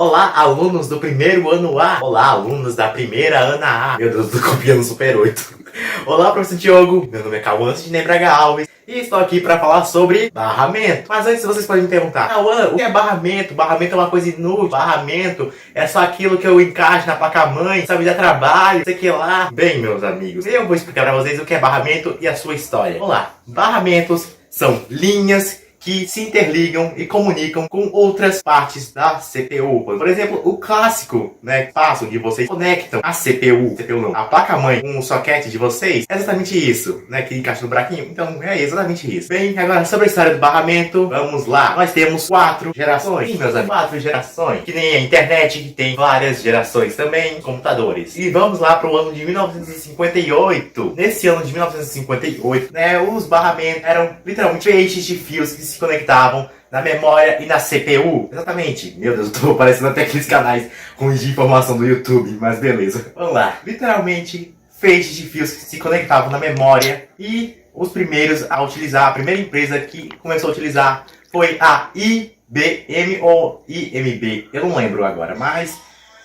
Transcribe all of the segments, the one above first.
Olá, alunos do primeiro ano A. Olá, alunos da primeira Ana A. Meu Deus, tô copiando Super 8. Olá, professor Diogo. Meu nome é Cauã Sidney Braga Alves e estou aqui para falar sobre barramento. Mas antes vocês podem me perguntar: Cauã, o que é barramento? Barramento é uma coisa inútil. Barramento é só aquilo que eu encaixo na placa-mãe, sabe, dá trabalho, sei que lá. Bem, meus amigos, eu vou explicar para vocês o que é barramento e a sua história. Vamos lá. Barramentos são linhas que se interligam e comunicam com outras partes da CPU. Por exemplo, o clássico, passo onde vocês conectam a CPU não, a placa-mãe com o soquete de vocês, é exatamente isso, que encaixa no buraquinho. Então, é exatamente isso. Bem, agora sobre a história do barramento, vamos lá. Nós temos 4 gerações. Sim, meus amigos, 4 gerações. Que nem a internet, que tem várias gerações também, computadores. E vamos lá para o ano de 1958. Nesse ano de 1958, os barramentos eram literalmente feixes de fios que se conectavam na memória e na CPU. Exatamente. Meu Deus, eu tô parecendo até aqueles canais com de informação do YouTube, mas beleza. Vamos lá. Literalmente, feixes de fios que se conectavam na memória e os primeiros a utilizar, a primeira empresa que começou a utilizar foi a IBM ou IMB. Eu não lembro agora, mas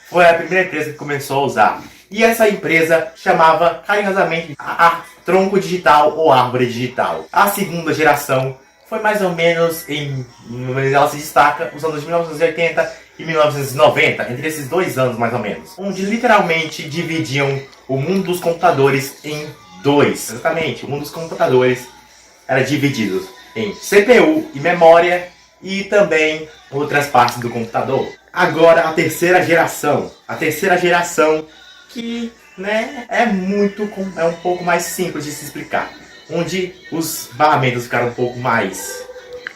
foi a primeira empresa que começou a usar. E essa empresa chamava carinhosamente a tronco digital ou árvore digital. A segunda geração foi mais ou menos ela se destaca os anos de 1980 e 1990, entre esses 2 anos mais ou menos, onde literalmente dividiam o mundo dos computadores em 2. Exatamente, o mundo dos computadores era dividido em CPU e memória e também outras partes do computador. Agora a terceira geração que é um pouco mais simples de se explicar, onde os barramentos ficaram um pouco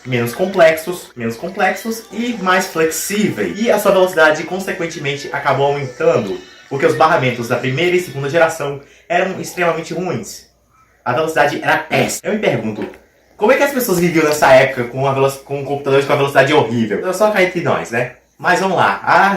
menos complexos e mais flexíveis. E a sua velocidade, consequentemente, acabou aumentando, porque os barramentos da primeira e segunda geração eram extremamente ruins. A velocidade era péssima. Eu me pergunto, como é que as pessoas viviam nessa época com computadores com a velocidade horrível? Eu só caí entre nós, Mas vamos lá, a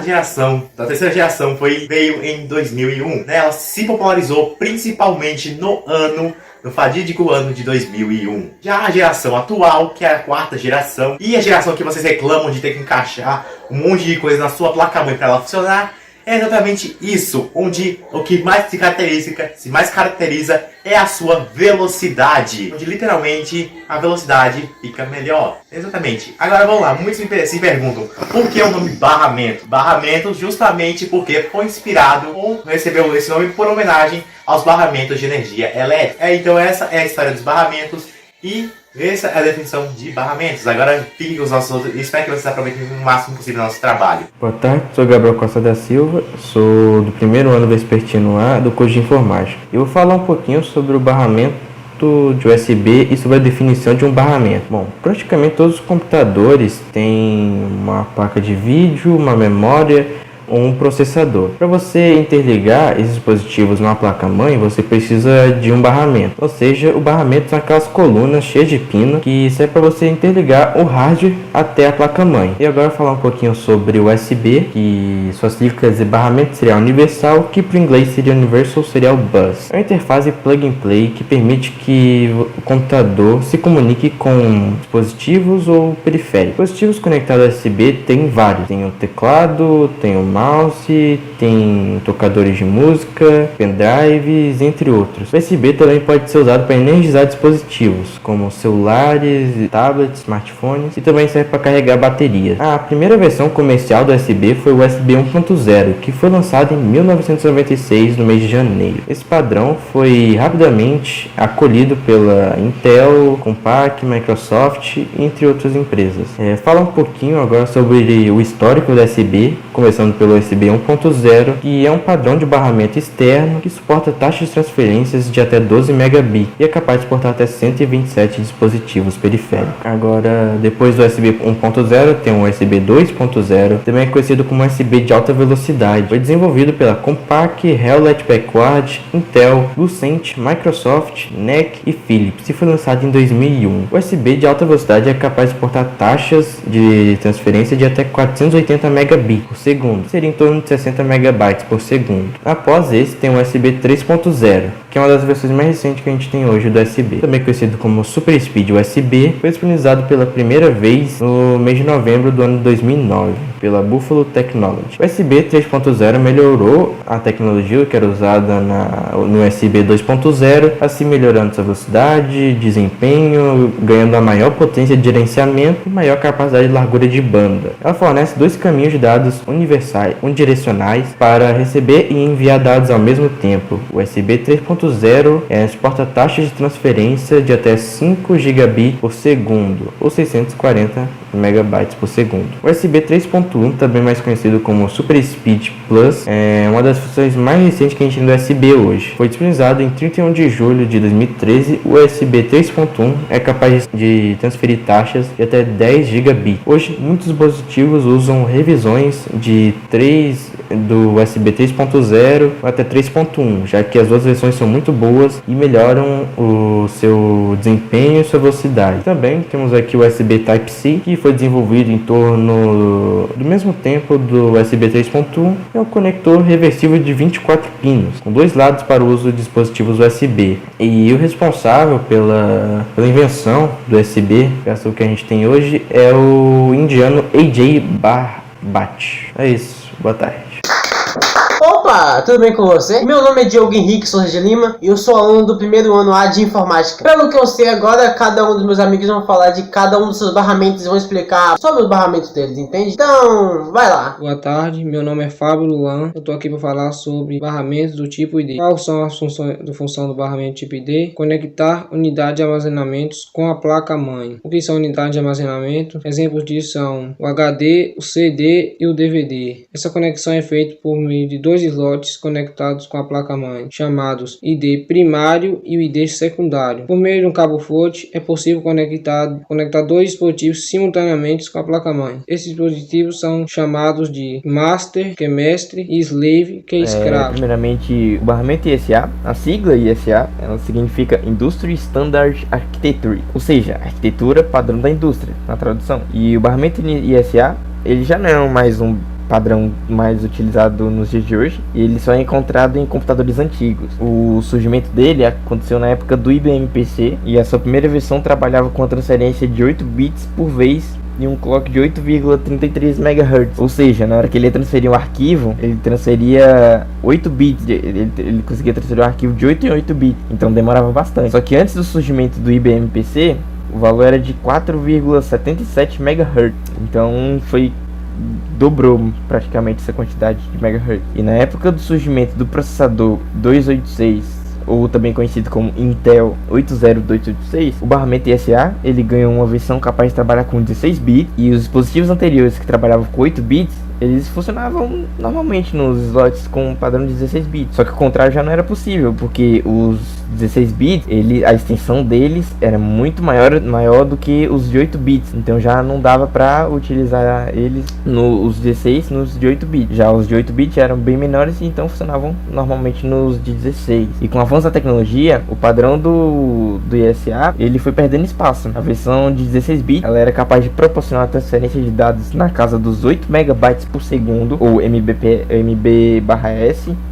terceira geração veio em 2001. Ela se popularizou principalmente no fatídico ano de 2001. Já a geração atual, que é a 4ª geração, e a geração que vocês reclamam de ter que encaixar um monte de coisa na sua placa-mãe para ela funcionar, é exatamente isso, onde o que mais se mais caracteriza é a sua velocidade, onde literalmente a velocidade fica melhor. Exatamente. Agora vamos lá, muitos se perguntam por que o nome barramento? Barramento justamente porque foi inspirado ou recebeu esse nome por homenagem aos barramentos de energia elétrica. Então essa é a história dos barramentos e essa é a definição de barramentos. Agora fiquem com os nossos outros e espero que vocês aproveitem o máximo possível o nosso trabalho. Boa tarde, sou Gabriel Costa da Silva, sou do primeiro ano vespertino A do curso de informática. Eu vou falar um pouquinho sobre o barramento de USB e sobre a definição de um barramento. Bom, praticamente todos os computadores têm uma placa de vídeo, uma memória ou um processador. Para você interligar esses dispositivos numa placa-mãe, você precisa de um barramento. Ou seja, o barramento são aquelas colunas cheias de pino que serve para você interligar o hardware até a placa-mãe. E agora falar um pouquinho sobre o USB, que suas siglas quer dizer barramento serial universal, que para o inglês seria Universal Serial Bus. É uma interface plug and play que permite que o computador se comunique com dispositivos ou periféricos. Dispositivos conectados ao USB tem vários. Tem o teclado, tem o mouse, tem tocadores de música, pendrives, entre outros. O USB também pode ser usado para energizar dispositivos, como celulares, tablets, smartphones, e também serve para carregar baterias. A primeira versão comercial do USB foi o USB 1.0, que foi lançado em 1996, no mês de janeiro. Esse padrão foi rapidamente acolhido pela Intel, Compaq, Microsoft, entre outras empresas. Fala um pouquinho agora sobre o histórico do USB, começando pelo USB 1.0, que é um padrão de barramento externo que suporta taxas de transferências de até 12 megabits e é capaz de suportar até 127 dispositivos periféricos. Agora, depois do USB 1.0, tem o USB 2.0, também é conhecido como USB de alta velocidade. Foi desenvolvido pela Compaq, Hewlett-Packard, Intel, Lucent, Microsoft, NEC e Philips e foi lançado em 2001. O USB de alta velocidade é capaz de suportar taxas de transferência de até 480 megabits por segundo. seria em torno de 60 megabytes por segundo. Após esse, tem o USB 3.0, que é uma das versões mais recentes que a gente tem hoje do USB. Também conhecido como Super Speed USB, foi disponibilizado pela primeira vez no mês de novembro do ano 2009, pela Buffalo Technology. O USB 3.0 melhorou a tecnologia que era usada no USB 2.0, assim melhorando sua velocidade, desempenho, ganhando a maior potência de gerenciamento e maior capacidade de largura de banda. Ela fornece dois caminhos de dados unidirecionais para receber e enviar dados ao mesmo tempo. O USB 3.0 suporta taxas de transferência de até 5 gigabits por segundo, ou 640 megabytes por segundo. O USB 3.1, também mais conhecido como Super Speed Plus, é uma das funções mais recentes que a gente tem do USB hoje. Foi disponibilizado em 31 de julho de 2013. O USB 3.1 é capaz de transferir taxas de até 10 gigabits. Hoje, muitos dispositivos usam revisões do USB 3.0 até 3.1, já que as duas versões são muito boas e melhoram o seu desempenho e sua velocidade. Também temos aqui o USB Type-C, que foi desenvolvido em torno do mesmo tempo do USB 3.1. É um conector reversível de 24 pinos, com dois lados para o uso de dispositivos USB. E o responsável pela invenção do USB, que é o que a gente tem hoje, é o indiano A.J. Bhatt. É isso, boa tarde. Opa, tudo bem com você? Meu nome é Diogo Henrique Souza de Lima e eu sou aluno do primeiro ano A de Informática. Pelo que eu sei agora, cada um dos meus amigos vão falar de cada um dos seus barramentos e vão explicar sobre os barramentos deles, entende? Então, vai lá. Boa tarde, meu nome é Fábio Luan, eu tô aqui para falar sobre barramentos do tipo ID. Quais são as funções do barramento tipo ID? Conectar unidade de armazenamentos com a placa-mãe. O que são unidades de armazenamento? Exemplos disso são o HD, o CD e o DVD. Essa conexão é feita por meio de dois slots conectados com a placa-mãe, chamados ID primário e o ID secundário. Por meio de um cabo fonte, é possível conectar dois dispositivos simultaneamente com a placa-mãe. Esses dispositivos são chamados de Master, que é mestre, e Slave, que é escravo. Primeiramente, o barramento ISA, a sigla ISA, ela significa Industry Standard Architecture, ou seja, arquitetura padrão da indústria, na tradução. E o barramento ISA, ele já não é mais um padrão mais utilizado nos dias de hoje, e ele só é encontrado em computadores antigos. O surgimento dele aconteceu na época do IBM PC, e a sua primeira versão trabalhava com a transferência de 8 bits por vez e um clock de 8,33 MHz. Ou seja, na hora que ele ia transferir um arquivo, ele transferia 8 bits, ele conseguia transferir um arquivo de 8 em 8 bits, então demorava bastante. Só que antes do surgimento do IBM PC, o valor era de 4,77 MHz, então dobrou praticamente essa quantidade de megahertz. E na época do surgimento do processador 286, ou também conhecido como Intel 80286, o barramento ISA ele ganhou uma versão capaz de trabalhar com 16 bits, e os dispositivos anteriores que trabalhavam com 8 bits eles funcionavam normalmente nos slots com um padrão de 16 bits. Só que o contrário já não era possível, porque os 16 bits, a extensão deles era muito maior do que os de 8 bits. Então já não dava para utilizar eles os 16 nos de 8 bits. Já os de 8 bits eram bem menores e então funcionavam normalmente nos de 16. E com o avanço da tecnologia, o padrão do ISA, ele foi perdendo espaço. A versão de 16 bits, ela era capaz de proporcionar a transferência de dados na casa dos 8 megabytes por segundo, ou MB/s,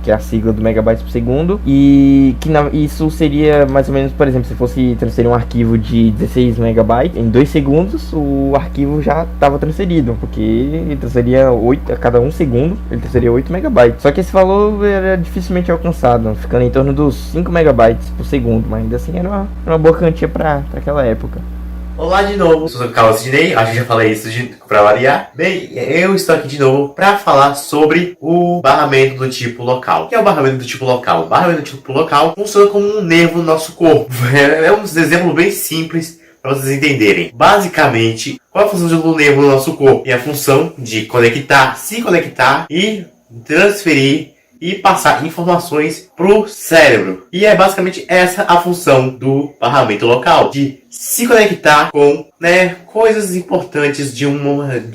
que é a sigla do megabytes por segundo, e que isso seria mais ou menos, por exemplo, se fosse transferir um arquivo de 16 megabytes, em 2 segundos o arquivo já estava transferido, porque ele transferia 8 a cada 1 segundo, ele transferia 8 megabytes. Só que esse valor era dificilmente alcançado, ficando em torno dos 5 megabytes por segundo, mas ainda assim era uma boa quantia para aquela época. Olá de novo, sou o Carlos Sidney, acho que já falei isso pra variar. Bem, eu estou aqui de novo para falar sobre o barramento do tipo local. O que é o barramento do tipo local? O barramento do tipo local funciona como um nervo no nosso corpo. É um exemplo bem simples para vocês entenderem. Basicamente, qual é a função do nervo no nosso corpo? É a função de se conectar e transferir e passar informações pro cérebro. E é basicamente essa a função do barramento local, de se conectar com coisas importantes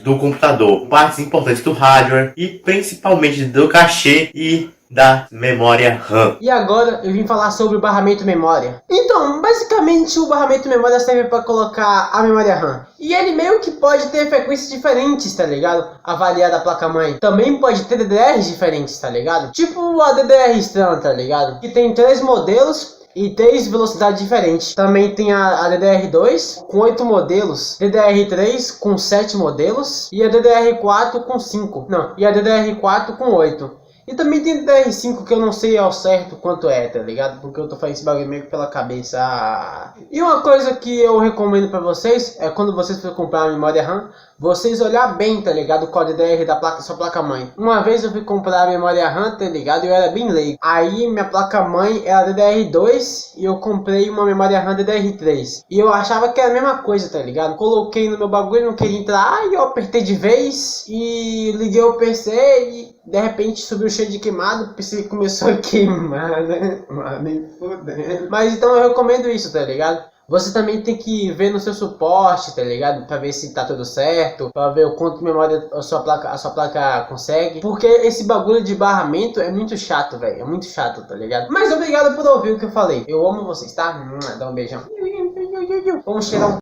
do computador, partes importantes do hardware e principalmente do cachê e da memória RAM. E agora eu vim falar sobre o barramento memória. Então, basicamente o barramento memória serve para colocar a memória RAM. E ele meio que pode ter frequências diferentes, tá ligado? Avaliar da placa-mãe. Também pode ter DDRs diferentes, tá ligado? Tipo a DDR Stran, tá ligado? Que tem 3 modelos e 3 velocidades diferentes. Também tem a DDR2 com 8 modelos, DDR3 com 7 modelos e a DDR4 com 5. Não, e a DDR4 com 8. E também tem DDR5 que eu não sei ao certo quanto é, tá ligado? Porque eu tô fazendo esse bagulho meio que pela cabeça. E uma coisa que eu recomendo pra vocês é quando vocês for comprar uma memória RAM, vocês olhar bem, tá ligado? Qual a DDR da placa, sua placa-mãe. Uma vez eu fui comprar a memória RAM, tá ligado? E eu era bem leigo. Aí minha placa-mãe era DDR2 e eu comprei uma memória RAM DDR3. E eu achava que era a mesma coisa, tá ligado? Coloquei no meu bagulho, não queria entrar. Aí eu apertei de vez e liguei o PC e de repente subiu cheio de queimado, o PC começou a queimar, né? Nem fudendo. Mas então eu recomendo isso, tá ligado? Você também tem que ver no seu suporte, tá ligado? Pra ver se tá tudo certo, pra ver o quanto de memória a sua placa consegue. Porque esse bagulho de barramento é muito chato, velho. É muito chato, tá ligado? Mas obrigado por ouvir o que eu falei. Eu amo vocês, tá? Dá um beijão. Vamos cheirar um